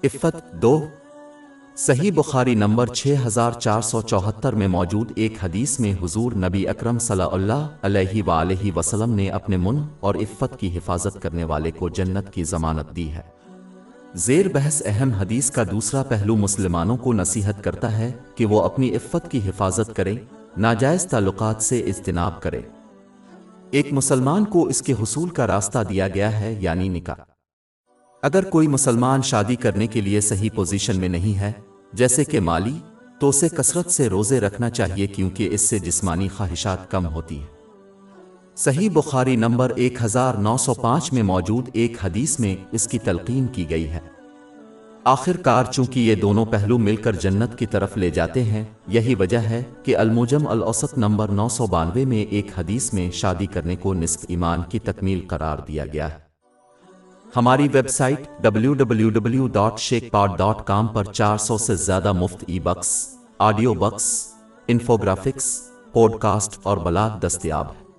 इफ़्फ़त 2। सही बुखारी नंबर 6474 में मौजूद एक हदीस में हुजूर नबी अकरम सल्लल्लाहु अलैहि वसल्लम ने अपने मुंह और इफ़्फ़त की हिफाजत करने वाले को जन्नत की ज़मानत दी है। ज़ेर बहस अहम हदीस का दूसरा पहलू मुसलमानों को नसीहत करता है कि वो अपनी इफ़्फ़त की हिफाजत करें, नाजायज़ ताल्लुकात से इज्तिनाब करें। एक मुसलमान को इसके हुसूल का रास्ता दिया गया है, यानी निकाह। अगर कोई मुसलमान शादी करने के लिए सही पोजीशन में नहीं है, जैसे कि माली, तो उसे कसरत से रोज़े रखना चाहिए क्योंकि इससे जिस्मानी ख्वाहिशात कम होती हैं। सही बुखारी नंबर 1905 में मौजूद एक हदीस में इसकी तलकीन की गई है। आखिरकार चूंकि ये दोनों पहलू मिलकर जन्नत की तरफ ले जाते हैं, यही वजह है कि अल-मुजम अल-औसत नंबर 992 में एक हदीस में शादी करने को निस्फ़ ईमान की तकमील करार दिया गया है। हमारी वेबसाइट www.sheikhpod.com पर 400 से ज़्यादा मुफ्त e-books, audio books, infographics, podcast और बलाग दस्तयाब है।